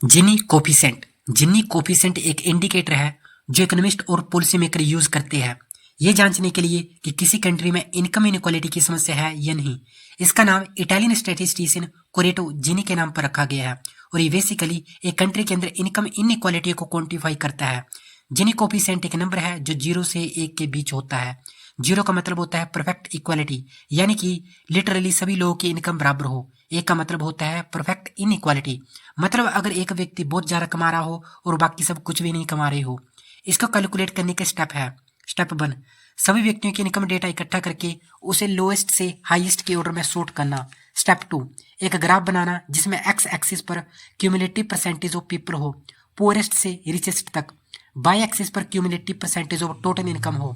जिनी coefficient. जिनी coefficient एक indicator है जो इकोनॉमिस्ट और पॉलिसी मेकर यूज करते हैं ये जांचने के लिए कि किसी कंट्री में इनकम इनइक्वालिटी की समस्या है या नहीं। इसका नाम इटालियन स्टैटिस्टिशियन कोरेटो जिनी के नाम पर रखा गया है और ये बेसिकली एक कंट्री के अंदर इनकम इनइक्वालिटी को क्वांटिफाई करता है। जिनी कोफिशिएंट एक नंबर है जो 0 से 1 के बीच होता है। 0 का मतलब होता है परफेक्ट इक्वालिटी, यानी कि लिटरली सभी लोगों की इनकम बराबर हो। 1 का मतलब होता है परफेक्ट इनइक्वालिटी, मतलब अगर एक व्यक्ति बहुत ज्यादा कमा रहा हो और बाकी सब कुछ भी नहीं कमा रहे हो। इसको कैलकुलेट करने के स्टेप है। स्टेप 1, सभी व्यक्तियों की इनकम डेटा इकट्ठा करके उसे लोएस्ट से हाईएस्ट के ऑर्डर में सॉर्ट करना। स्टेप 2, एक ग्राफ बनाना जिसमें एक्स एक्सिस पर क्यूमुलेटिव परसेंटेज ऑफ पीपल हो, पुअरेस्ट से रिचेस्ट तक। बाई एक्सिस पर cumulative percentage of total income हो।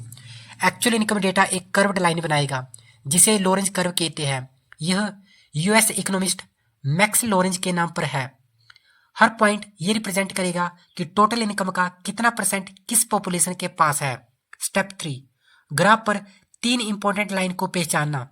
एक्चुअल इनकम डेटा एक कर्व्ड लाइन बनाएगा जिसे लॉरेंज कर्व कहते हैं। यह यूएस इकोनॉमिस्ट मैक्स लॉरेंज के नाम पर है। हर पॉइंट ये रिप्रेजेंट करेगा कि टोटल इनकम का कितना परसेंट किस पॉपुलेशन के पास है। स्टेप 3, ग्राफ पर 3 इंपॉर्टेंट लाइन को पहचानना।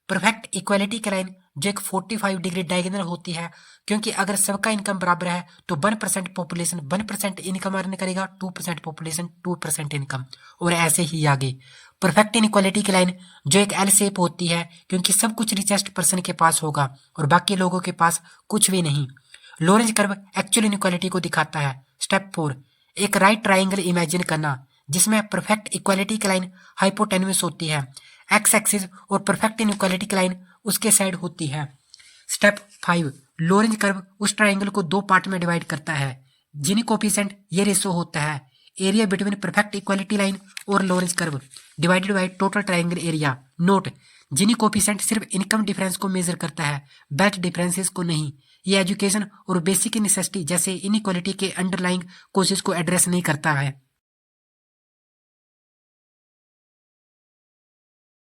परफेक्ट इक्वालिटी की लाइन जो एक 45 डिग्री डायगोनल होती है, क्योंकि अगर सबका इनकम बराबर है तो 1% पॉपुलेशन 1% इनकम अर्न करेगा, 2% पॉपुलेशन 2% इनकम, और ऐसे ही आगे। परफेक्ट इनइक्वालिटी की लाइन जो एक एल शेप होती है, क्योंकि सब कुछ रिचेस्ट पर्सन के पास होगा और बाकी लोगों के पास कुछ भी नहीं। लॉरेंज कर्व एक्चुअल इनइक्वालिटी को दिखाता है। स्टेप 4, एक राइट ट्राइंगल इमेजिन करना जिसमें परफेक्ट इक्वालिटी की लाइन हाइपोटेन्यूस होती है, एक्स एक्सिस, और परफेक्ट इनइक्वालिटी की लाइन उसके साइड होती है। स्टेप 5, लॉरेंज कर्व उस ट्राइंगल को 2 पार्ट में डिवाइड करता है। जिनी कोफिशिएंट ये रेशो होता है area between perfect equality line और Lorenz curve divided by total triangle area. Note, Gini coefficient सिर्फ इनकम डिफरेंस को मेजर करता है, बेल्ट डिफरेंसेस को नहीं। ये एजुकेशन और बेसिक नेसेसिटी जैसे इनइक्वालिटी के अंडरलाइंग कॉजेस को एड्रेस नहीं करता है।